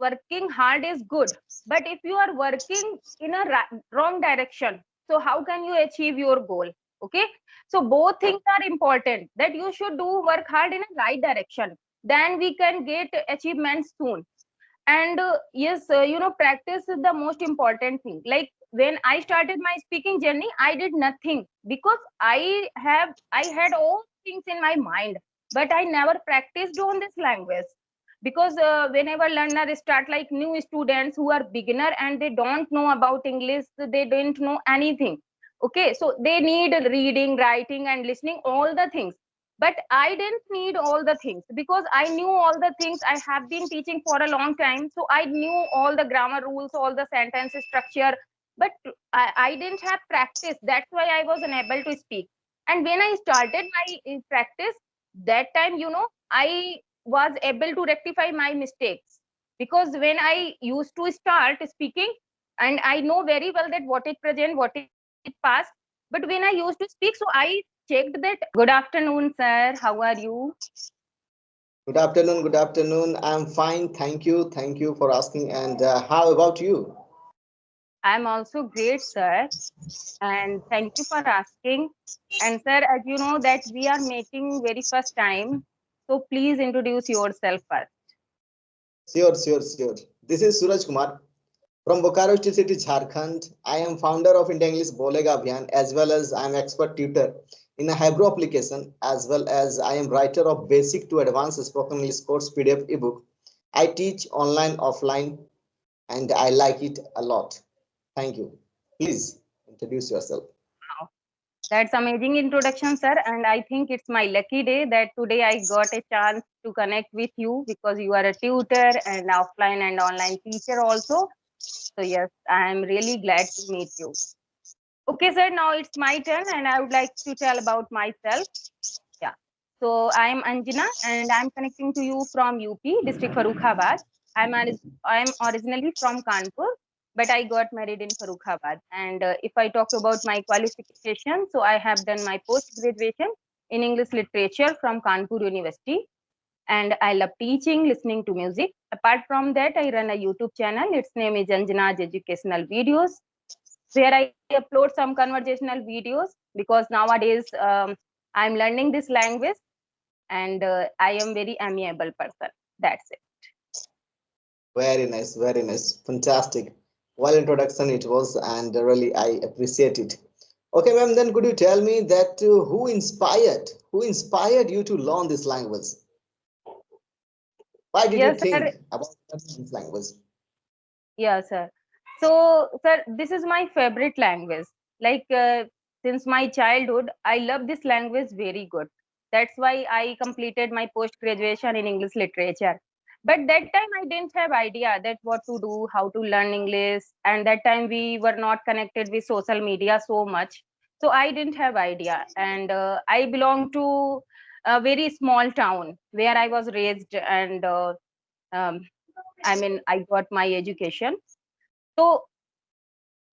working hard is good, but if you are working in a wrong direction, so how can you achieve your goal? Okay, so both things are important, that you should do work hard in a right direction, then we can get achievements soon. And yes, practice is the most important thing. Like when I started my speaking journey, I did nothing because I had all things in my mind, but I never practiced on this language. Because whenever learner start, like new students who are beginner and they don't know about English, they don't know anything. Okay, so they need reading, writing and listening, all the things. But I didn't need all the things because I knew all the things. I have been teaching for a long time, so I knew all the grammar rules, all the sentence structure. But I didn't have practice, that's why I was unable to speak. And when I started my practice, that time, I was able to rectify my mistakes. Because when I used to start speaking, and I know very well that what is present, what is past, but when I used to speak, so I checked that. Good afternoon, sir. How are you? Good afternoon. Good afternoon. I'm fine. Thank you. Thank you for asking. And how about you? I'm also great, sir. And thank you for asking. And sir, as you know that we are meeting very first time, so please introduce yourself first. Sure, sure, sure. This is Suraj Kumar from Bokaro City, Jharkhand. I am founder of India English Bolega Abhiyan, as well as I am expert tutor in a Hebrew application, as well as I am writer of Basic to Advanced Spoken English course PDF ebook. I teach online, offline, and I like it a lot. Thank you. Please introduce yourself. Wow. That's amazing introduction, sir. And I think it's my lucky day that today I got a chance to connect with you because you are a tutor and offline and online teacher also. So yes, I'm really glad to meet you. Okay, sir, now it's my turn and I would like to tell about myself. Yeah. So I'm Anjana and I'm connecting to you from UP, District Farrukhabad. I'm originally from Kanpur, but I got married in Farrukhabad. And if I talk about my qualification, so I have done my post graduation in English literature from Kanpur University. And I love teaching, listening to music. Apart from that, I run a YouTube channel. Its name is Anjana's Educational Videos, where I upload some conversational videos because nowadays I'm learning this language and I am very amiable person. That's it. Very nice, fantastic. Well introduction it was, and really I appreciate it. Okay, ma'am. Then could you tell me that who inspired you to learn this language? Why did you Yes, sir. think about learning this language? Yeah, sir. So, sir, this is my favorite language. Like, since my childhood, I love this language very good. That's why I completed my post graduation in English literature. But that time I didn't have idea that what to do, how to learn English, and that time we were not connected with social media so much. So I didn't have idea, and I belong to a very small town where I was raised, and um, I mean I got my education. So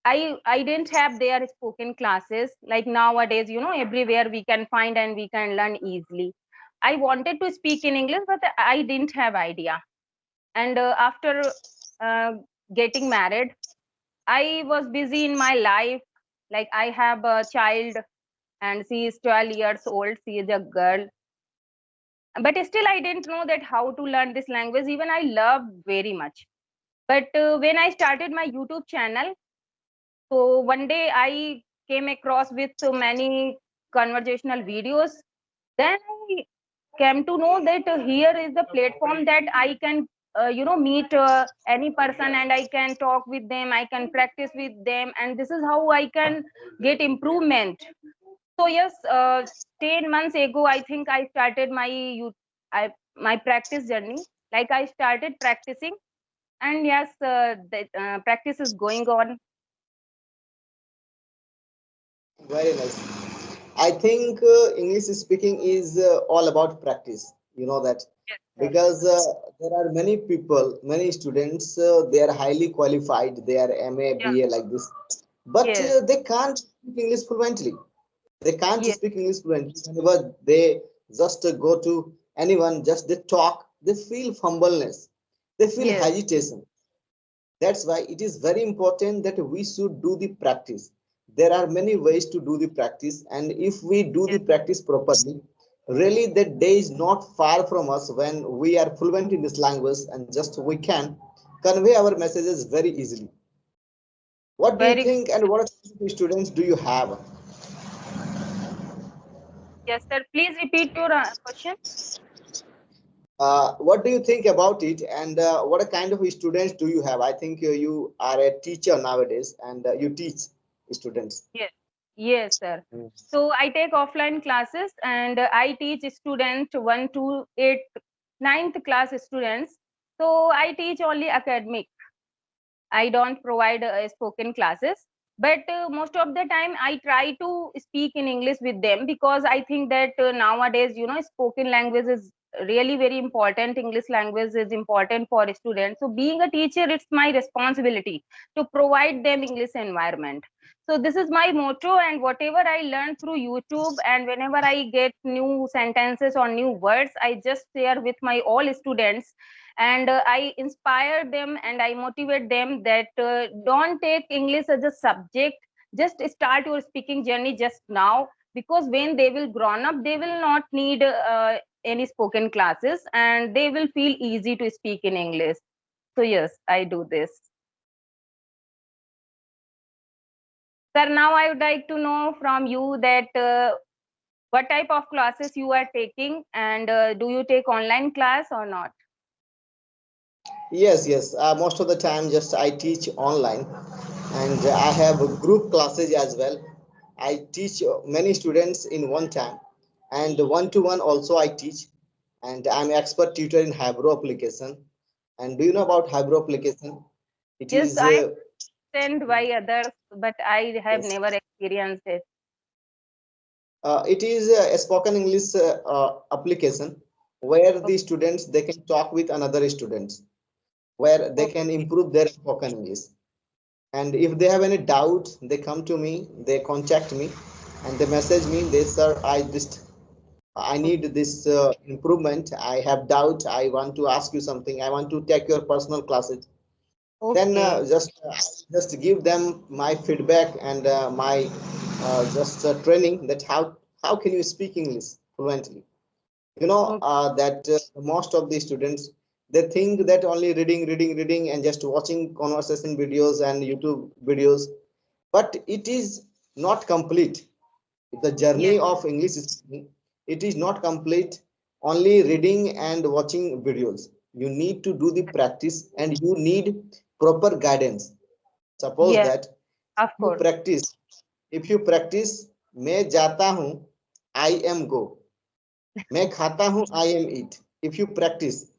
I didn't have their spoken classes like nowadays. Everywhere we can find and we can learn easily. I wanted to speak in English, but I didn't have idea. And after uh, getting married, I was busy in my life. Like I have a child, and she is 12 years old. She is a girl, but still I didn't know that how to learn this language. Even I love very much. But when I started my YouTube channel, so one day I came across with so many conversational videos. Then I came to know that here is the platform that I can, meet any person and I can talk with them. I can practice with them, and this is how I can get improvement. So yes, 10 months ago, I think I started my practice journey. Like I started practicing, and yes, the practice is going on. Very nice. I think English speaking is all about practice. You know that Yes, sir. because there are many people, many students, they are highly qualified. They are MA, Yeah. BA like this, but Yes. they can't speak English fluently. They can't Yes. speak English fluently. Whenever they just go to anyone, just they talk, they feel fumbleness. They feel Yes. hesitation. That's why it is very important that we should do the practice. There are many ways to do the practice, and if we do the Yes. practice properly, really that day is not far from us when we are fluent in this language and just we can convey our messages very easily. What do you Very. think, and what students do you have? Yes, sir. Please repeat your question. What do you think about it, and what kind of students do you have? I think you are a teacher nowadays, and you teach students. Yes. Yes, sir. Mm. So I take offline classes and I teach students 1 to 8, ninth class students. So I teach only academic. I don't provide spoken classes, but most of the time I try to speak in English with them because I think that nowadays, spoken language is really very important. English language is important for students. So being a teacher, it's my responsibility to provide them English environment. So this is my motto, and whatever I learn through YouTube, and whenever I get new sentences or new words, I just share with my all students, and I inspire them and I motivate them that don't take English as a subject. Just start your speaking journey just now, because when they will grown up, they will not need any spoken classes, and they will feel easy to speak in English. So yes, I do this. Sir, now I would like to know from you that what type of classes you are taking, and do you take online class or not? Yes, yes. Most of the time, just I teach online, and I have group classes as well. I teach many students in one time, and one-to-one also I teach, and I'm expert tutor in Hybro application. And do you know about Hybro application? It Yes, is I understand by others, but I have yes, never experienced it. it is a spoken English application where Okay. the students they can talk with another students, where they can Okay. improve their spoken English. And if they have any doubt, they come to me, they contact me, and they message me. They, sir, I need this improvement. I have doubt. I want to ask you something. I want to take your personal classes. Then Okay. just give them my feedback and my just training that how can you speak English fluently. Okay. That most of the students they think that only reading and just watching conversation videos and YouTube videos, but it is not complete. The Yes. journey of English speaking, it is not complete only reading and watching videos. You need to do the practice and you need proper guidance. Suppose Yes. that Of you course. practice, if you practice मैं जाता हूँ, I am go, मैं खाता हूँ, I am eat. If you practice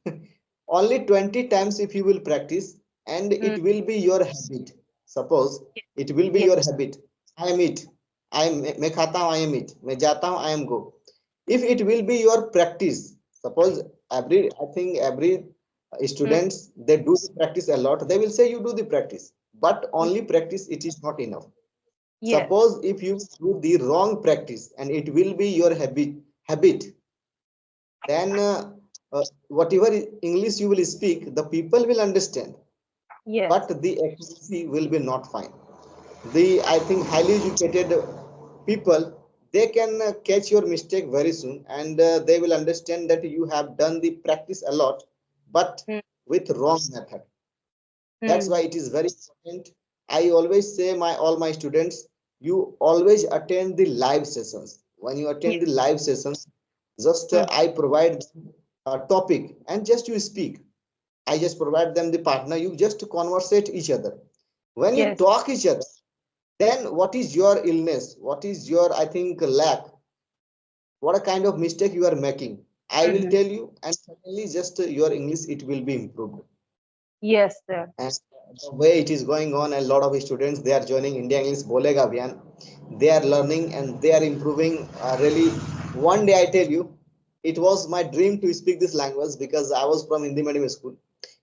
only 20 times, if you will practice, and Hmm. it will be your habit. Suppose Yes. it will be Yes. your habit. I am eat. I am मैं खाता हूँ, I am eat. मैं जाता हूँ, I am go. If it will be your practice, suppose I think every Hmm. students they do the practice a lot. They will say you do the practice, but Hmm. only practice it is not enough. Yes. Suppose if you do the wrong practice and it will be your habit, then whatever English you will speak, the people will understand, Yes. but the accuracy will be not fine. The I think highly educated people they can catch your mistake very soon, and they will understand that you have done the practice a lot, but Hmm. with wrong method. That's why Hmm. it is very important. I always say my all my students, you always attend the live sessions. When you Yes. attend the live sessions, just Hmm. I provide a topic and just you speak. I just provide them the partner. You just conversate each other. When you Yes. talk each other, then what is your illness? What is your I think lack? What a kind of mistake you are making? I will Hmm. tell you, and suddenly just your English it will be improved. Yes, sir. And the way it is going on, a lot of students they are joining India English Bolega Abhiyan. They are learning and they are improving. Really, one day I tell you, it was my dream to speak this language because I was from Hindi medium school.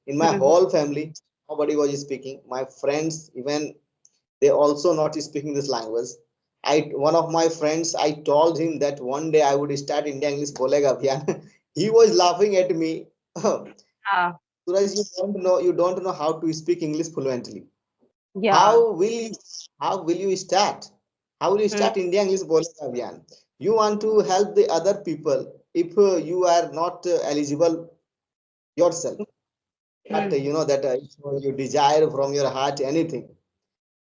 In my Hmm. whole family, nobody was speaking. My friends, even they also not speaking this language. One of my friends, I told him that one day I would start India English Bolega Abhiyan. He was laughing at me. Ah. Suraj, you don't know how to speak English fluently. Yeah. How will you, how will you start? How will you Hmm. start India English Bolne Abhiyan? You want to help the other people if you are not eligible yourself. But Hmm. you know that if you desire from your heart anything,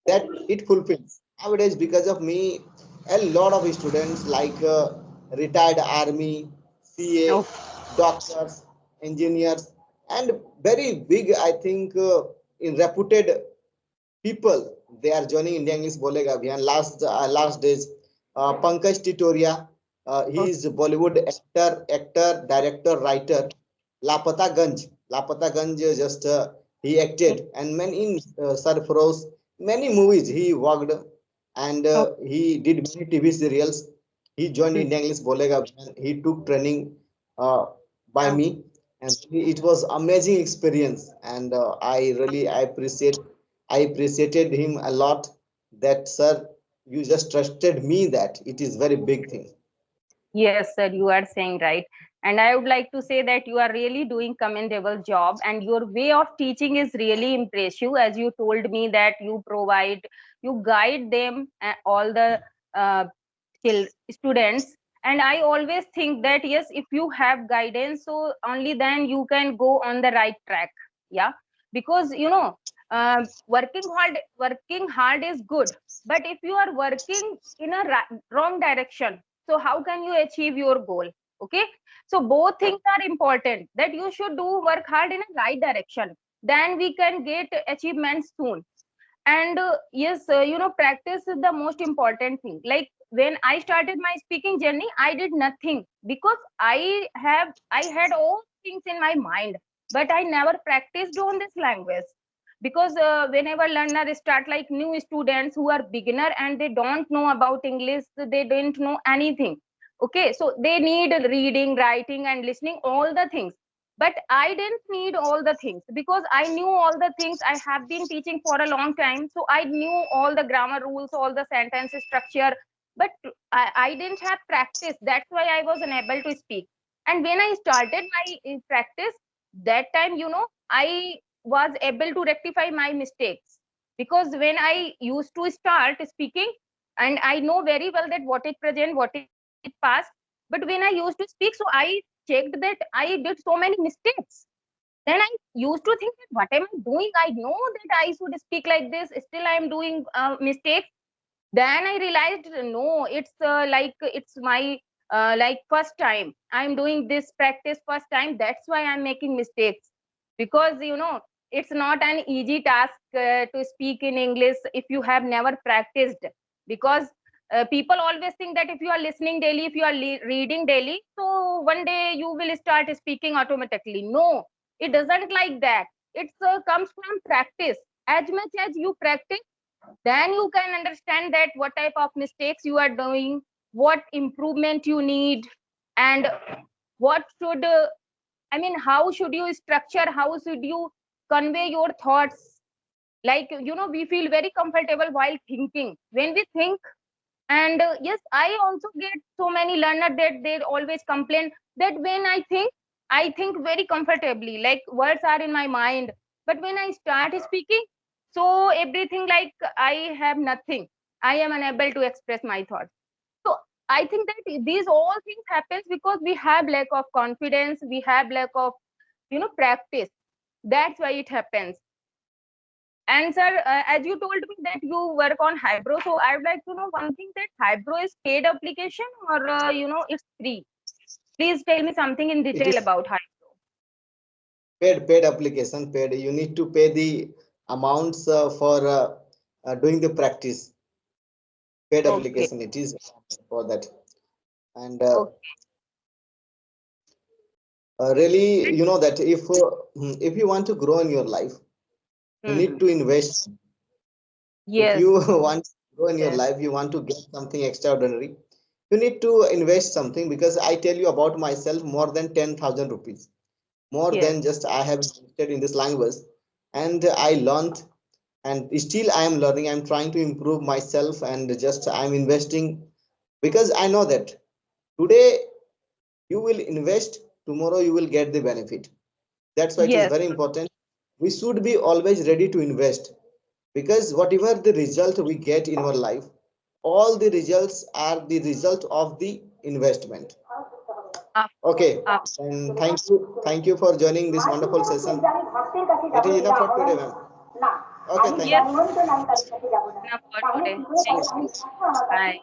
that it fulfills. Nowadays, because of me, a lot of students like retired army, CA, Okay. doctors, engineers, and very big, I think, in reputed people, they are joining India English Bolega Abhiyan. Last days, Pankaj Titoria, he Okay. is Bollywood actor, director, writer. Lapata Ganj, Lapata Ganj, just he acted, and many in Sarfaroz, many movies he worked, and Okay. he did many TV serials. He joined Hmm. India English Bolega Abhiyan. He took training uh, by Yeah. me, and it was amazing experience, and I appreciated him a lot. That sir, you just trusted me. That it is very big thing. Yes, sir, you are saying right. And I would like to say that you are really doing commendable job, and your way of teaching is really impressive. As you told me that you guide them, all the uh, students. And I always think that yes, if you have guidance, so only then you can go on the right track. Yeah, because working hard is good, but if you are working in a wrong direction, so how can you achieve your goal? Okay, so both things are important, that you should do work hard in a right direction, then we can get achievements soon. And yes, practice is the most important thing. Like when I started my speaking journey, I did nothing because I had all things in my mind, but I never practiced on this language. Because whenever learners start, like new students who are beginner and they don't know about English, they don't know anything. Okay, so they need reading, writing and listening, all the things. But I didn't need all the things because I knew all the things. I have been teaching for a long time, so I knew all the grammar rules, all the sentence structure. But I didn't have practice, that's why I was unable to speak. And when I started my practice, that time, I was able to rectify my mistakes. Because when I used to start speaking, and I know very well that what is present, what is past, but when I used to speak, so I checked that I did so many mistakes. Then I used to think that what am I doing? I know that I should speak like this, still I am doing mistakes. Then I realized no, it's my like first time I'm doing this practice, first time, that's why I'm making mistakes. Because it's not an easy task to speak in English if you have never practiced. Because people always think that if you are listening daily, if you are reading daily, so one day you will start speaking automatically. No, it doesn't like that. It comes from practice. As much as you practice, then you can understand that what type of mistakes you are doing, what improvement you need, and what should how should you structure, how should you convey your thoughts. Like we feel very comfortable while thinking when we think. And yes, I also get so many learners that they always complain that when I think very comfortably, like words are in my mind, but when I start speaking, so everything like I have nothing, I am unable to express my thoughts. So I think that these all things happens because we have lack of confidence, we have lack of practice. That's why it happens. And sir, as you told me that you work on Hybro, so I would like to know one thing, that Hybro is paid application or it's free. Please tell me something in It detail is about Hybro. paid application, paid. You need to pay the amounts for doing the practice. Paid Okay, application it is for that. And okay. really, you know that if you want to grow in your life, you Mm-hmm. need to invest. If Yes, you want to grow in your yes, life, you want to get something extraordinary, you need to invest something. Because I tell you about myself, more than 10,000 rupees, more yes. than just I have invested in this language, and I learned, and still I am learning. I'm trying to improve myself, and just I'm investing because I know that today you will invest, tomorrow you will get the benefit. That's why it is Yes. very important. We should be always ready to invest, because whatever the result we get in our life, all the results are the result of the investment. Af- Okay, af- and thank you for joining this wonderful session. It is enough for today, ma'am. Okay, thank yes. you. Enough for today. Thank you. Bye.